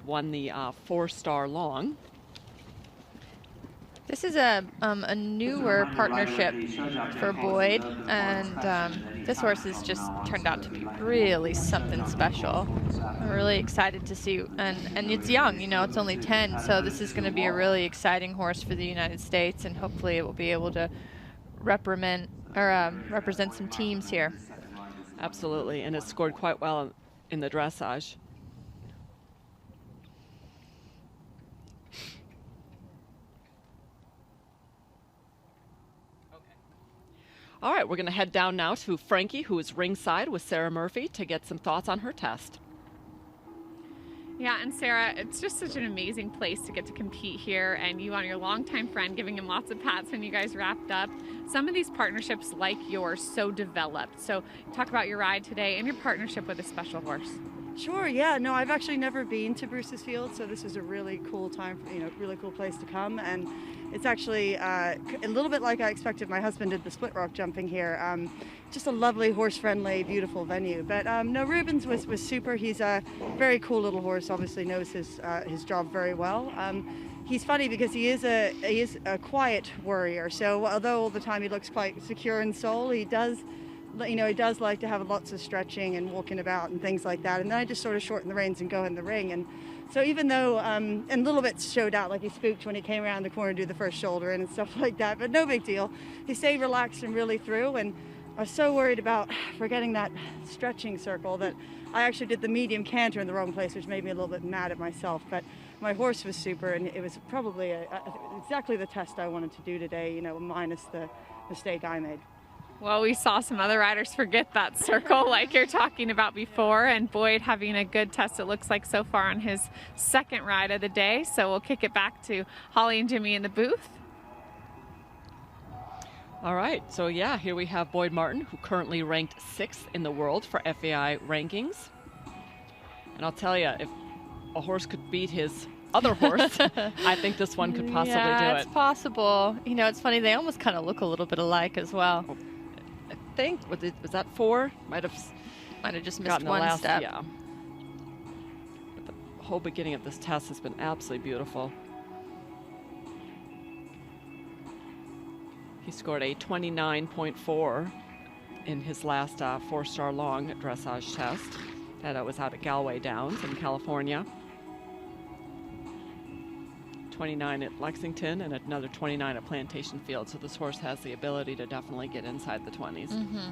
won the 4-star long. This is a newer partnership for Boyd, and this horse has just turned out to be really something special. I'm really excited to see, and it's young, you know, it's only 10, so this is going to be a really exciting horse for the United States, and hopefully it will be able to represent some teams here. Absolutely, and it scored quite well in the dressage. All right, we're going to head down now to Frankie, who is ringside with Sarah Murphy, to get some thoughts on her test. Yeah, and Sarah, it's just such an amazing place to get to compete here, and you and your longtime friend giving him lots of pats when you guys wrapped up. Some of these partnerships like yours so developed. So talk about your ride today and your partnership with a special horse. Sure, yeah. No, I've actually never been to Bruce's Field, so this is a really cool time, really cool place to come. And it's actually a little bit like I expected. My husband did the split rock jumping here. Just a lovely, horse-friendly, beautiful venue. But no, Rubens was super. He's a very cool little horse, obviously knows his job very well. He's funny because he is a quiet warrior. So although all the time he looks quite secure in soul, he does like to have lots of stretching and walking about and things like that. And then I just sort of shorten the reins and go in the ring. And so even though, and a little bit showed out, like he spooked when he came around the corner to do the first shoulder in and stuff like that, but no big deal. He stayed relaxed and really through. And I was so worried about forgetting that stretching circle that I actually did the medium canter in the wrong place, which made me a little bit mad at myself. But my horse was super, and it was probably exactly the test I wanted to do today, minus the mistake I made. Well, we saw some other riders forget that circle like you're talking about before, and Boyd having a good test, it looks like, so far on his second ride of the day. So we'll kick it back to Holly and Jimmy in the booth. All right, so yeah, here we have Boyd Martin, who currently ranked 6th in the world for FAI rankings. And I'll tell you, if a horse could beat his other horse, I think this one could possibly do it. Yeah, it's possible. It's funny, they almost kind of look a little bit alike as well. I think, was that 4? Might have just missed one step. Yeah. But the whole beginning of this test has been absolutely beautiful. He scored a 29.4 in his last 4-star long dressage test. That was out at Galway Downs in California. 29 at Lexington and another 29 at Plantation Field. So this horse has the ability to definitely get inside the 20s. Mm-hmm.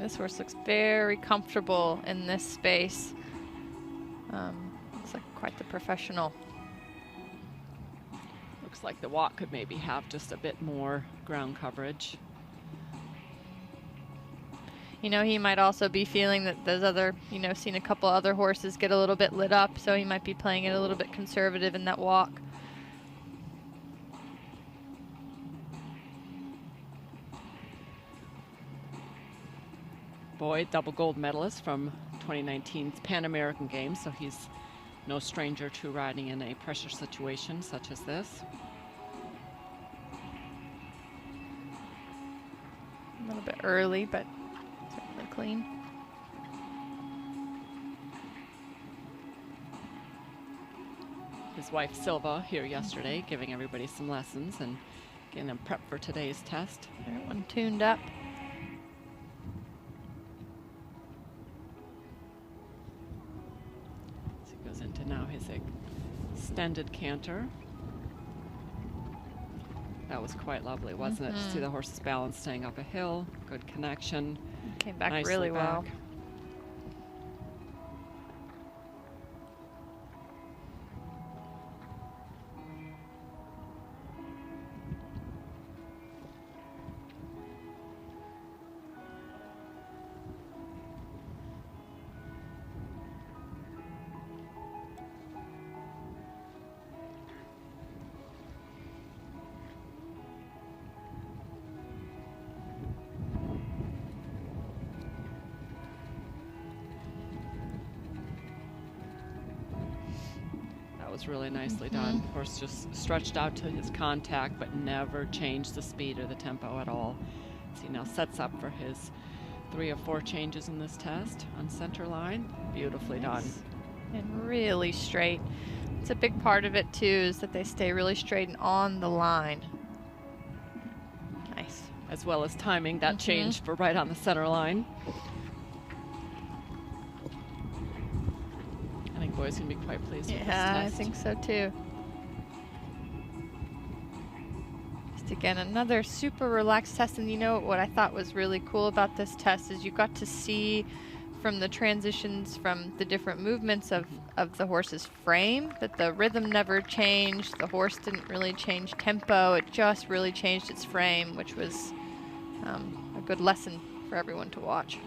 This horse looks very comfortable in this space. Looks like quite the professional. Looks like the walk could maybe have just a bit more ground coverage. He might also be feeling that there's other, seen a couple other horses get a little bit lit up, so he might be playing it a little bit conservative in that walk. Boyd, double gold medalist from 2019's Pan American Games, so he's no stranger to riding in a pressure situation such as this. A little bit early, but certainly clean. His wife Silva here yesterday, giving everybody some lessons and getting them prepped for today's test. Everyone tuned up. So he goes into now his extended canter. That was quite lovely, wasn't it? To see the horse's balance staying up a hill, good connection. Came back nicely really well. back. Was really nicely done. Horse just stretched out to his contact, but never changed the speed or the tempo at all. So he now sets up for his 3 of 4 changes in this test on center line. Beautifully done. And really straight. It's a big part of it too, is that they stay really straight and on the line. Nice. As well as timing that change for right on the center line. I think Boyd's gonna be quite pleased with this test. Yeah, I think so too. Just again, another super relaxed test. And you know what I thought was really cool about this test is you got to see from the transitions from the different movements of the horse's frame, that the rhythm never changed, the horse didn't really change tempo, it just really changed its frame, which was a good lesson for everyone to watch.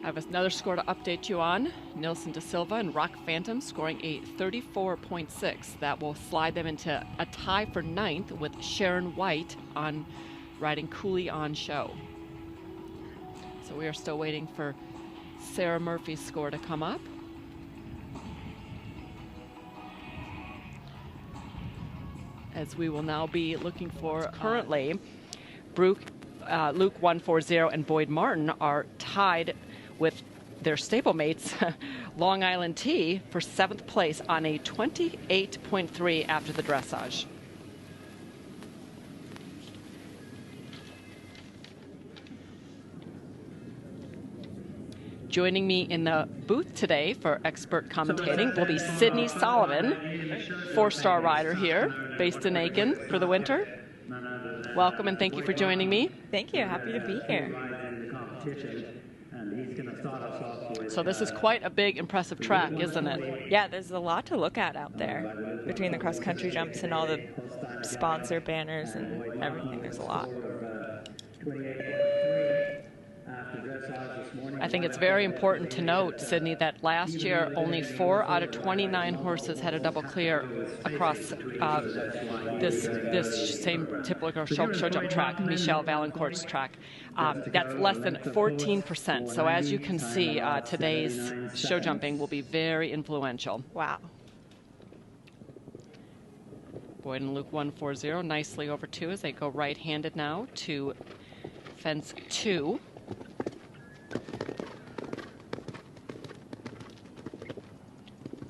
I have another score to update you on. Nilson Da Silva and Rock Phantom scoring a 34.6. That will slide them into a tie for 9th with Sharon White on riding Cooley on Show. So we are still waiting for Sarah Murphy's score to come up. As we will now be looking for currently, Luke 140 and Boyd Martin are tied with their stablemates, Long Island Tea, for 7th place on a 28.3 after the dressage. Joining me in the booth today for expert commentating will be Sydney Solomon, 4-star rider here, based in Aiken for the winter. Welcome and thank you for joining me. Thank you. Happy to be here. So this is quite a big, impressive track, isn't it? Yeah, there's a lot to look at out there between the cross-country jumps and all the sponsor banners and everything. There's a lot. I think it's very important to note, Sydney, that last year only 4 out of 29 horses had a double clear across this same typical show jump track, Michelle Valancourt's track. That's less than 14%. So as you can see, today's show jumping will be very influential. Wow. Boyd and Luke 140 nicely over 2 as they go right-handed now to fence 2.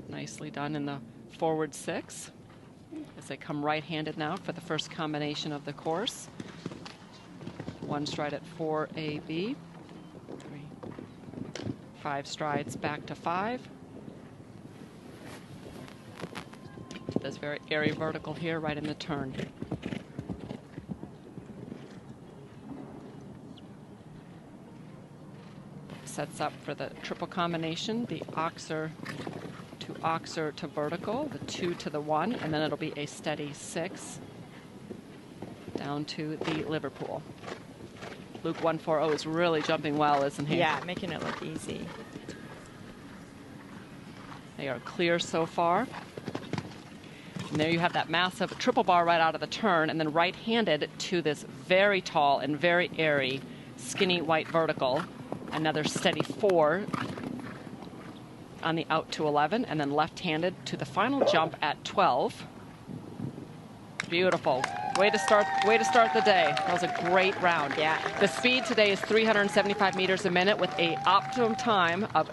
Nicely done in the forward 6 as they come right-handed now for the first combination of the course. 1 stride at 4AB, 5 strides back to 5. This very airy vertical here right in the turn. Sets up for the triple combination, the Oxer to Oxer to vertical, the 2 to the 1, and then it'll be a steady 6 down to the Liverpool. Luke 140 is really jumping well, isn't he? Yeah, making it look easy. They are clear so far. And there you have that massive triple bar right out of the turn, and then right-handed to this very tall and very airy skinny white vertical. Another steady 4 on the out to 11, and then left-handed to the final jump at 12. Beautiful. Way to start the day. That was a great round. Yeah. The speed today is 375 meters a minute with a optimum time of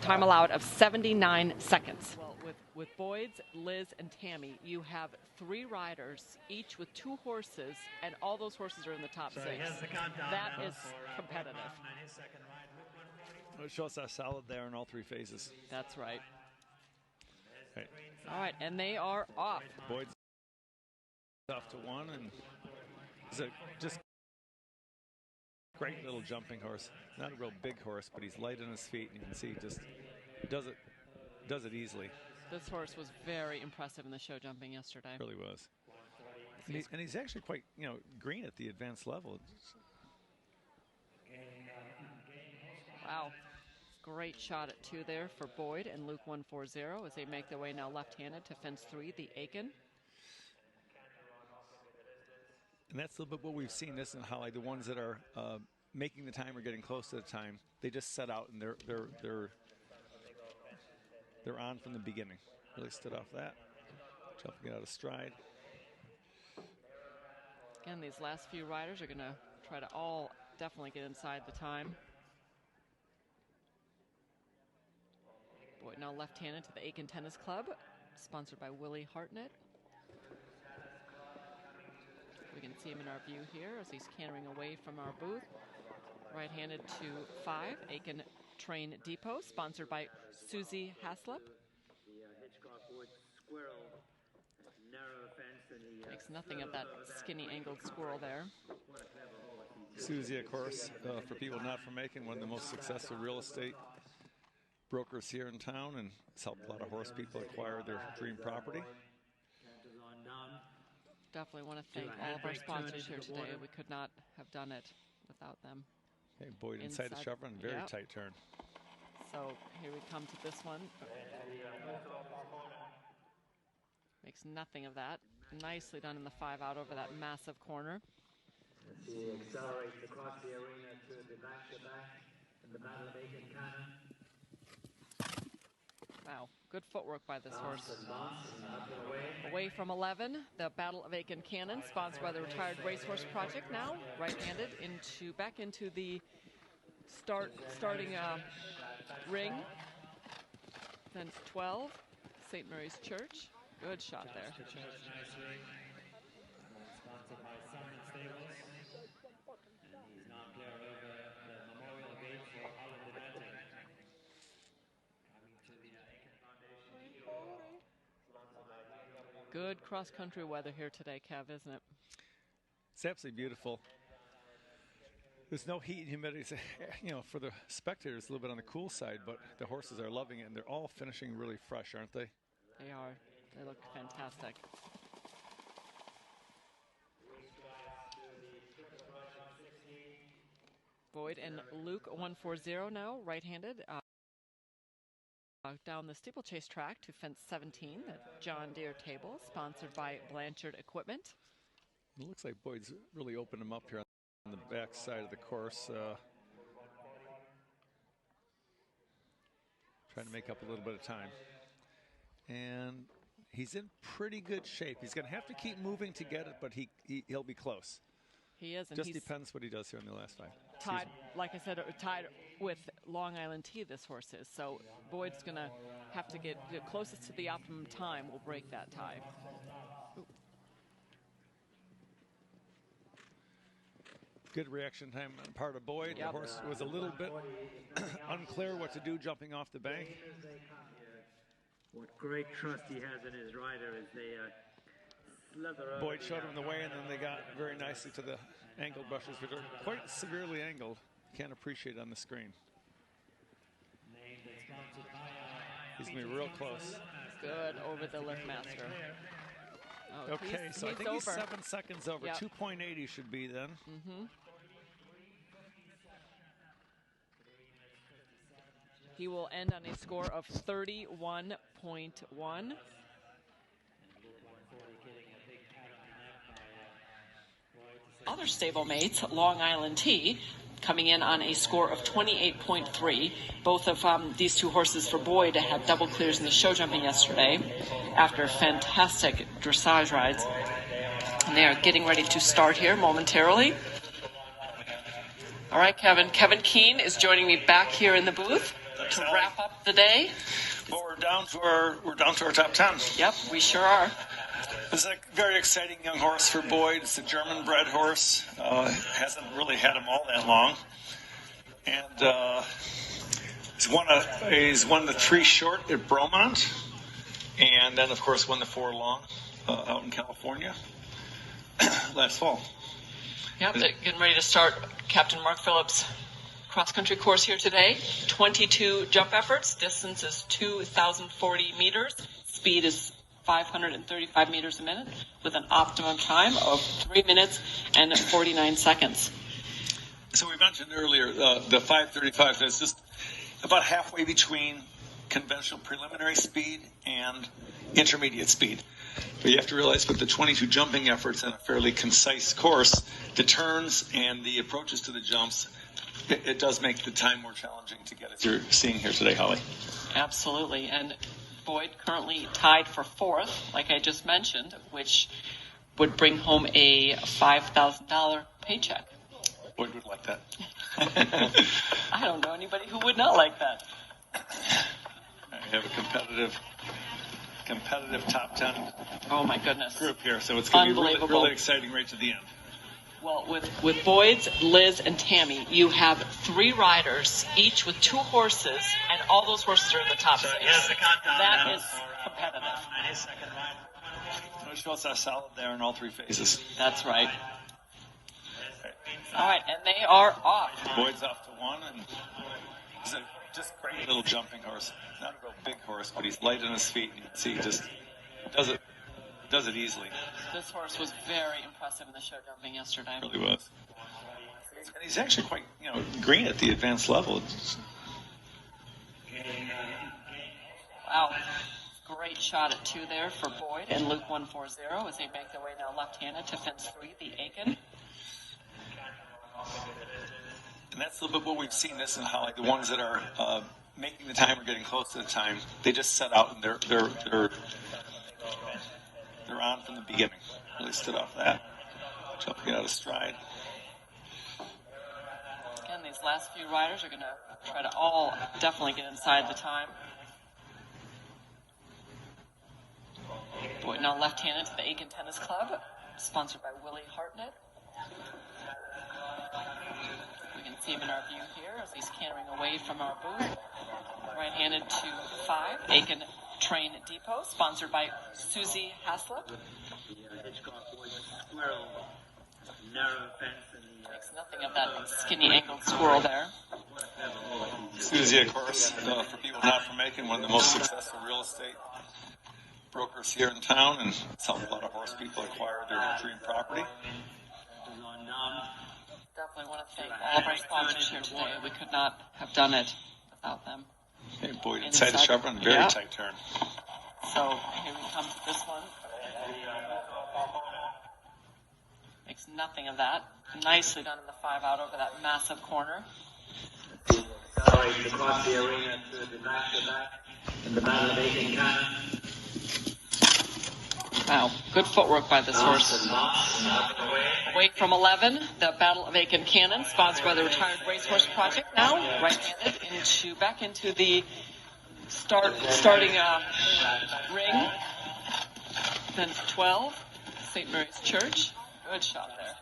time allowed of 79 seconds. Well, with Boyd's, Liz, and Tammy, you have 3 riders, each with 2 horses, and all those horses are in the top 6. That is competitive. It shows how solid they are in all 3 phases. That's right. Right. All right, and they are off. Boyd's off to 1, and is a just great little jumping horse. Not a real big horse, but he's light on his feet, and you can see he just does it easily. This horse was very impressive in the show jumping yesterday. Really was. And he's actually quite, green at the advanced level. Wow. Great shot at 2 there for Boyd and Luke 140 as they make their way now left-handed to fence 3, the Aiken. And that's a little bit what we've seen. This and how the ones that are making the time or getting close to the time, they just set out and they're on from the beginning. Really stood off that. Jumping out of stride. Again, these last few riders are going to try to all definitely get inside the time. Boyd now left-handed to the Aiken Tennis Club, sponsored by Willie Hartnett. We can see him in our view here as he's cantering away from our booth. Right-handed to 5, Aiken Train Depot, sponsored by Susie Haslip. Makes nothing of that skinny angled squirrel there. Susie, of course, for people not from Aiken, one of the most successful real estate brokers here in town, and has helped a lot of horse people acquire their dream property. Definitely want to thank all of our sponsors here today. We could not have done it without them. Hey, Boyd inside the chevron, very tight turn. So here we come to this one. Makes nothing of that. Nicely done in the 5 out over that massive corner. He accelerates across the arena to the back-to-back in the Battle of Aiken Cannon. Wow, good footwork by this horse. Away from 11, the Battle of Aiken Cannon, sponsored by the Retired Racehorse Project now, right-handed back into the starting ring. Then 12, St. Mary's Church. Good shot there. Sponsored by Summon Stables. And he's now clear over the memorial gate for Holland Eventing. Coming to the Aiken Foundation. Good cross-country weather here today, Kev, isn't it? It's absolutely beautiful. There's no heat and humidity. It's, for the spectators, a little bit on the cool side, but the horses are loving it, and they're all finishing really fresh, aren't they? They are. They look fantastic. Boyd and Luke 140 now, right-handed. Down the steeplechase track to fence 17 at John Deere table, sponsored by Blanchard Equipment. It looks like Boyd's really opened him up here on the back side of the course. Trying to make up a little bit of time. And he's in pretty good shape. He's going to have to keep moving to get it, but he'll be close. He is. And just depends what he does here in the last 5. Tied, like I said, tied with Long Island Tea, this horse is. So Boyd's going to have to get the closest to the optimum time will break that tie. Ooh. Good reaction time on part of Boyd. Yep. The horse was a little bit unclear what to do jumping off the bank. What great trust he has in his rider as they slither over. Boyd showed him the way, and then they got very nicely to the angled brushes, which are quite severely angled. Can't appreciate it on the screen. He's going to be real close. Good over the Liftmaster. Oh, okay, so I think he's 7 seconds over. Yep. 2.80 should be then. Mm-hmm. He will end on a score of 31.1. Other stablemates, Long Island Tea, coming in on a score of 28.3. Both of these two horses for Boyd had double clears in the show jumping yesterday after fantastic dressage rides. And they are getting ready to start here momentarily. All right, Kevin. Kevin Keene is joining me back here in the booth to wrap up the day. Well, we're down to our top 10. Yep, we sure are. This is a very exciting young horse for Boyd. It's a German-bred horse. Hasn't really had him all that long, and he's won the 3 short at Bromont, and then of course won the 4 long out in California last fall. Yep, getting ready to start Captain Mark Phillips' cross-country course here today. 22 jump efforts. Distance is 2,040 meters. Speed is 535 meters a minute with an optimum time of 3 minutes and 49 seconds. So we mentioned earlier the 535 is just about halfway between conventional preliminary speed and intermediate speed. But you have to realize with the 22 jumping efforts and a fairly concise course, the turns and the approaches to the jumps, it does make the time more challenging to get, as you're seeing here today, Holly. Absolutely. And Boyd currently tied for 4th, like I just mentioned, which would bring home a $5,000 paycheck. Boyd would like that. I don't know anybody who would not like that. I have a competitive top 10 Oh my goodness. group here, so it's going to be really, Unbelievable. really exciting right to the end. Well, with Boyd's, Liz, and Tammy, you have 3 riders, each with 2 horses, and all those horses are in the top 6. That is competitive. It shows how solid they are in all 3 phases. That's right. All right, and they are off. Boyd's off to 1, and he's a just great little jumping horse. Not a real big horse, but he's light on his feet. You can see he just does it easily. This horse was very impressive in the show jumping yesterday. Really was. And he's actually quite, green at the advanced level. Wow. Great shot at 2 there for Boyd and Luke 140 as they make their way now left-handed to fence 3, the Aiken. And that's a little bit what we've seen this in Holly. The ones that are making the time or getting close to the time, they just set out and they're on from the beginning. Really stood off that. Jumping out of stride. Again, these last few riders are going to try to all definitely get inside the time. Boyd now left-handed to the Aiken Tennis Club, sponsored by Willie Hartnett. We can see him in our view here as he's cantering away from our booth. Right-handed to 5, Aiken Train Depot, sponsored by Susie Haslip. Makes nothing of that skinny angled squirrel there. Susie, of course, for people not from Aiken, one of the most successful real estate brokers here in town, and it's helped a lot of horse people acquire their dream property. Definitely want to thank all of our sponsors here today. We could not have done it without them. Hey, Boyd inside the chevron, very tight turn. So here we come to this one. Makes nothing of that. Nicely done in the 5 out over that massive corner. Across the arena to the back in the Battle of Aiken Cannon. Wow, good footwork by this horse. Away from 11, the Battle of Aiken Cannon, sponsored by the Retired Racehorse Project. Now right-handed back into the starting ring. Then 12, St. Mary's Church. Good shot there.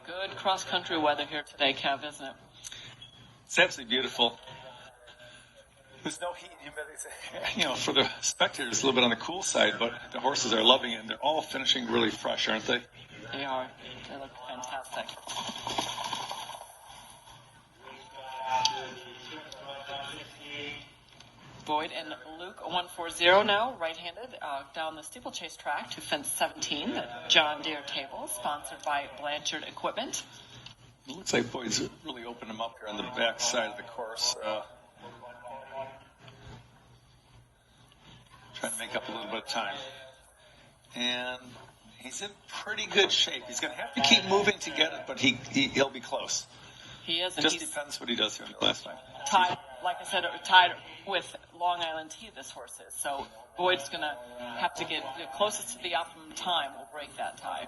Good cross-country weather here today, Kev, isn't it? It's absolutely beautiful. There's no heat and humidity. For the spectators, it's a little bit on the cool side, but the horses are loving it, and they're all finishing really fresh, aren't they? They are. They look fantastic. Boyd and Luke 140 now, right-handed, down the steeplechase track to fence 17, the John Deere table, sponsored by Blanchard Equipment. It looks like Boyd's really opened them up here on the back side of the course. Trying to make up a little bit of time. And he's in pretty good shape. He's going to have to keep moving to get it, but he'll be close. He is. And just depends what he does here in the last time. Tied, like I said, tied with Long Island Tea, this horse is. So Boyd's going to have to get closest to the optimum time will break that tie.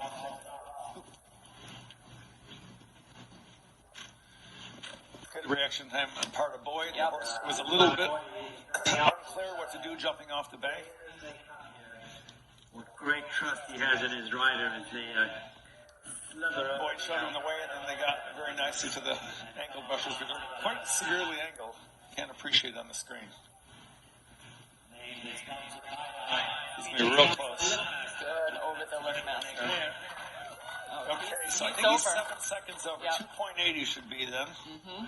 Good reaction time on part of Boyd. Yep. The horse was a little bit unclear what to do jumping off the bank. What great trust he has in his rider as they Boyd showed him the way, and then they got very nicely to the ankle brushes. They're quite severely angled. Can't appreciate it on the screen. He's going to be real close. Good over the lift master. Okay, so I think he's 7 seconds over. Yep. 2.80 should be then. Mm-hmm.